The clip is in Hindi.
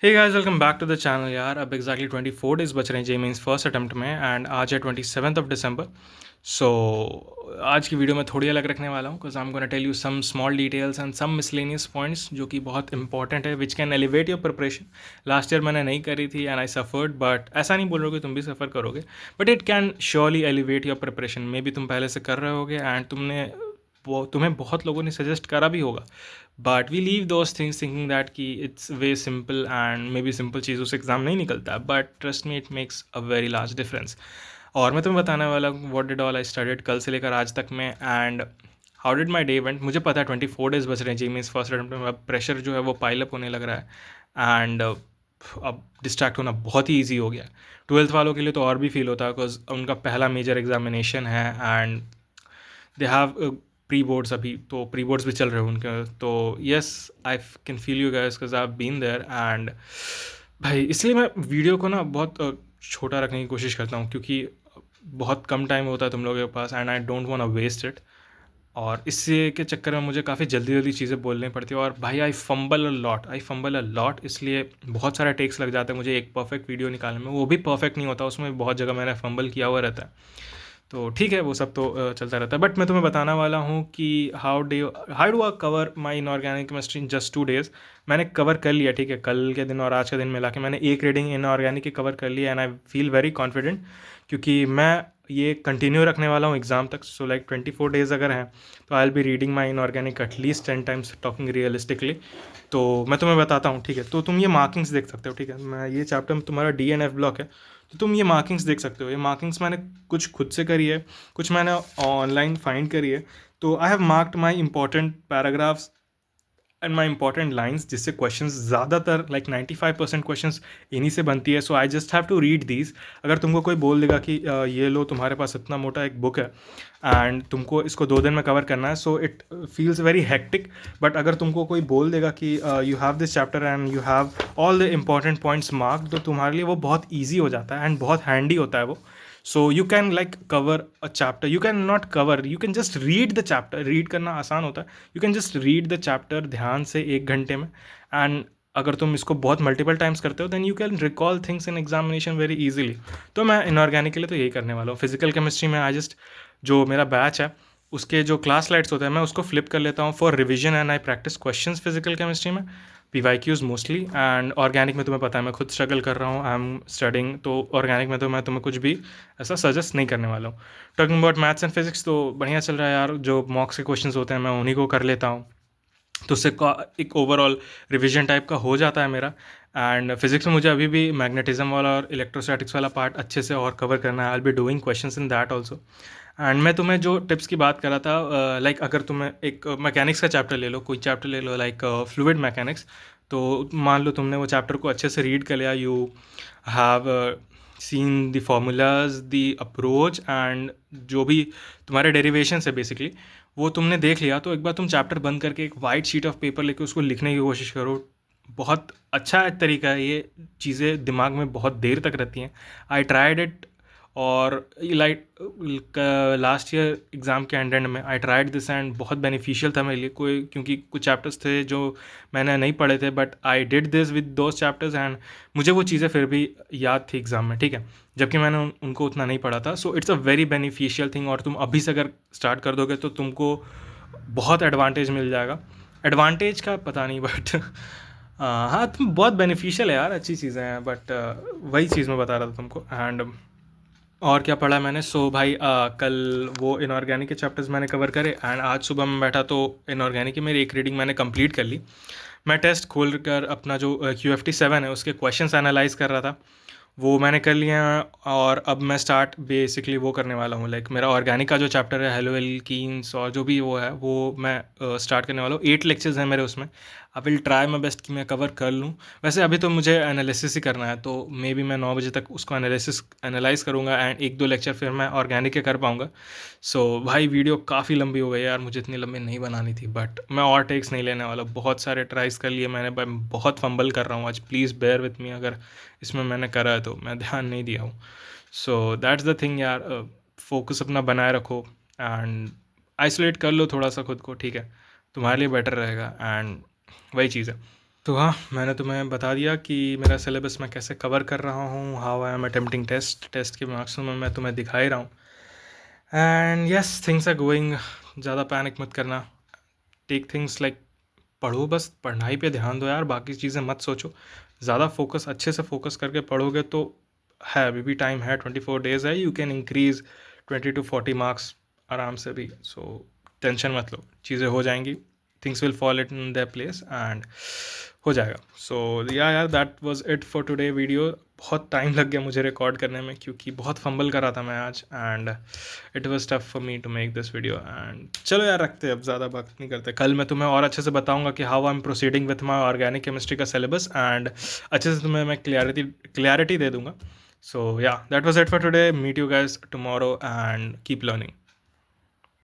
Hey guys welcome back to the channel यार। अब एग्जैक्टली 24 डेज बच रहे हैं जे मेंस फर्स्ट अटेम्प्ट में एंड आज है 27th ऑफ दिसंबर। सो आज की वीडियो में थोड़ी अलग रखने वाला हूँ because I am gonna tell you some small details and some miscellaneous points जो कि बहुत इंपॉर्टेंट है which can elevate your preparation. Last year मैंने नहीं करी थी एंड आई सफर्ड, बट ऐसा नहीं बोल रहा कि तुम भी सफ़र करोगे, but it can surely elevate your preparation. May be तुम पहले से कर रहे होगे एंड वो तुम्हें बहुत लोगों ने सजेस्ट करा भी होगा, but we leave those things thinking that कि it's way simple and maybe simple चीज़ों से एग्ज़ाम नहीं निकलता, but trust me it makes a very large difference. और मैं तुम्हें बताने वाला हूँ what did all I studied कल से लेकर आज तक में and how did my day went. मुझे पता है 24 डेज बच रहे हैं जी मीन्स फर्स्ट अटेम्प्ट में, अब प्रेशर जो है वो पाइल अप होने लग रहा है एंड अब डिस्ट्रैक्ट होना बहुत ही ईजी हो गया। ट्वेल्थ वालों के लिए तो और भी फील होता है बिकॉज उनका पहला मेजर एग्जामिनेशन है and they have pre boards. अभी तो प्री बोर्ड्स भी चल रहे हैं उनके, तो yes I can feel you guys because I have been there and भाई इसलिए मैं वीडियो को ना बहुत छोटा रखने की कोशिश करता हूँ क्योंकि बहुत कम टाइम होता है तुम लोगों के पास and I don't want to waste it. और इससे के चक्कर में मुझे काफ़ी जल्दी जल्दी चीज़ें बोलनी पड़ती है और भाई आई फंबल अ लॉट, इसलिए बहुत सारे टेक्स लग जाते हैं मुझे एक परफेक्ट वीडियो निकालने में। वो भी परफेक्ट नहीं होता, उसमें भी बहुत जगह मैंने फंबल किया हुआ रहता है। तो ठीक है, वो सब तो चलता रहता है, बट मैं तुम्हें बताना वाला हूँ कि how do I cover my inorganic chemistry in just 2 days। मैंने कवर कर लिया, ठीक है, कल के दिन और आज के दिन मिला के मैंने एक रीडिंग इनऑर्गेनिक की कवर कर लिया and I feel very confident क्योंकि मैं ये कंटिन्यू रखने वाला हूँ एग्ज़ाम तक। सो लाइक 24 डेज अगर हैं तो I will be reading my inorganic at least 10 times, talking realistically. तो मैं तुम्हें बताता हूँ, ठीक है, तो तुम ये मार्किंग्स देख सकते हो, ठीक है, मैं ये चैप्टर तुम्हारा डी एन एफ ब्लॉक है, तो तुम ये मार्किंग्स देख सकते हो। ये मार्किंग्स मैंने कुछ खुद से करी है, कुछ मैंने ऑनलाइन फाइंड करी है। तो I have marked my important paragraphs and my important lines, जिससे क्वेश्चंस ज़्यादातर लाइक 95% क्वेश्चंस इन्हीं से बनती है। So I just have to read these. अगर तुमको कोई बोल देगा कि ये लो तुम्हारे पास इतना मोटा एक बुक है एंड तुमको इसको 2 दिन में कवर करना है, so it feels very hectic. But अगर तुमको कोई बोल देगा कि you have this chapter and you have all the important points marked, तो तुम्हारे लिए वो बहुत ईजी हो जाता है एंड बहुत हैंडी होता है वो। So you can like cover a chapter, you can not cover, you can just read the chapter. Read करना आसान होता है, you can just read the chapter ध्यान से 1 घंटे में एंड अगर तुम इसको बहुत मल्टीपल टाइम्स करते हो then you can recall things in examination very easily. तो मैं इनऑर्गेनिक के लिए तो यही करने वाला हूँ। फिजिकल केमिस्ट्री में आई जस्ट, जो मेरा बैच है उसके जो क्लास स्लाइड्स होते हैं मैं उसको फ्लिप कर लेता हूँ for revision and I practice questions physical chemistry में, PYQs मोस्टली। एंड ऑर्गेनिक में तुम्हें पता है मैं खुद स्ट्रगल कर रहा हूँ, आई एम स्टडिंग, तो ऑर्गेनिक में तो मैं तुम्हें कुछ भी ऐसा सजेस्ट नहीं करने वाला हूँ। Talking about maths and physics तो बढ़िया चल रहा है यार, जो मॉक्स के क्वेश्चंस होते हैं मैं उन्हीं को कर लेता हूँ, तो उससे एक ओवरऑल रिवीजन टाइप का हो जाता है मेरा। एंड फिजिक्स में मुझे अभी भी मैग्नेटिज्म वाला और इलेक्ट्रोस्टैटिक्स वाला पार्ट अच्छे से और कवर करना है। I will be doing questions in that also. And मैं तुम्हें जो टिप्स की बात कर रहा था, लाइक अगर तुम्हें एक मैकेनिक्स का चैप्टर ले लो, कोई चैप्टर ले लो लाइक फ्लूइड मैकेनिक्स, तो मान लो तुमने वो चैप्टर को अच्छे से रीड कर लिया, you have seen the formulas the approach and जो भी तुम्हारे डेरिवेशंस है बेसिकली वो तुमने देख लिया, तो एक बार तुम चैप्टर बंद करके एक वाइट शीट ऑफ पेपर लेके उसको लिखने की कोशिश करो। बहुत अच्छा तरीका है, ये चीज़ें दिमाग में बहुत देर तक रहती हैं। आई ट्राइड इट और लाइक लास्ट ईयर एग्ज़ाम के एंड में आई ट्राइड दिस एंड बहुत बेनिफिशियल था मेरे लिए, कोई क्योंकि कुछ चैप्टर्स थे जो मैंने नहीं पढ़े थे, but I did this with those chapters and मुझे वो चीज़ें फिर भी याद थी एग्ज़ाम में, ठीक है, जबकि मैंने उनको उतना नहीं पढ़ा था। So it's a very beneficial thing और तुम अभी से अगर स्टार्ट कर दोगे तो तुमको बहुत एडवांटेज मिल जाएगा। एडवांटेज का पता नहीं बट हाँ तुम बहुत बेनिफिशियल है यार, अच्छी चीज़ें हैं, बट वही चीज़ मैं बता रहा था तुमको। एंड और क्या पढ़ा मैंने, सो भाई कल वो इनऑर्गेनिक के चैप्टर्स मैंने कवर करे एंड आज सुबह मैं बैठा तो इनऑर्गेनिक की मेरी एक रीडिंग मैंने कंप्लीट कर ली। मैं टेस्ट खोल कर अपना जो QFT7 है उसके क्वेश्चंस एनालाइज कर रहा था, वो मैंने कर लिया है और अब मैं स्टार्ट बेसिकली वो करने वाला हूँ, लाइक मेरा ऑर्गेनिक का जो चैप्टर है हेलो एल्कीन्स और जो भी वो है वो मैं स्टार्ट करने वाला हूँ। 8 लेक्चर्स हैं मेरे उसमें। I will try my best कि मैं कवर कर लूँ। वैसे अभी तो मुझे एनालिसिस ही करना है, तो मे बी मैं 9 बजे तक उसको एनालाइज करूँगा एंड 1-2 लेक्चर फिर मैं ऑर्गेनिक के कर पाऊँगा। सो भाई वीडियो काफ़ी लंबी हो गई यार, मुझे इतनी लंबी नहीं बनानी थी, बट मैं और टेक्स नहीं लेने वाला। बहुत सारे ट्राइज कर लिए मैंने, बहुत फंबल कर रहा हूँ आज, प्लीज़ बेयर विथ मी अगर इसमें मैंने करा है तो, मैं ध्यान नहीं दिया हूँ। सो दैट्स द थिंग यार, फोकस अपना बनाए रखो एंड आइसोलेट कर लो थोड़ा सा खुद को, ठीक है, तुम्हारे लिए बेटर रहेगा एंड वही चीज़ है। तो हाँ, मैंने तुम्हें बता दिया कि मेरा सिलेबस मैं कैसे कवर कर रहा हूँ, how I am attempting test के मार्क्स में मैं तुम्हें दिखा ही रहा हूँ। And yes, things are going, ज़्यादा पैनिक मत करना, टेक थिंग्स लाइक पढ़ो, बस पढ़ाई पे ध्यान दो यार, बाकी चीज़ें मत सोचो। ज़्यादा फोकस, अच्छे से फोकस करके पढ़ोगे तो है, अभी भी टाइम है, 24 डेज़ है, you can increase 20 to 40 marks आराम से भी। सो टेंशन मत लो, चीज़ें हो जाएंगी, things will fall in their place and हो जाएगा। सो यार that was it for today video. बहुत टाइम लग गया मुझे रिकॉर्ड करने में क्योंकि बहुत फंबल कर रहा था मैं आज, and it was tough for me to make this video. And चलो यार, रखते हैं, अब ज़्यादा बात नहीं करते। कल मैं तुम्हें और अच्छे से बताऊंगा कि how I am proceeding with my organic chemistry का सिलेबस, एंड अच्छे से तुम्हें मैं क्लैरिटी दे दूंगा। So yeah, that was it for today, meet you guys tomorrow and keep learning.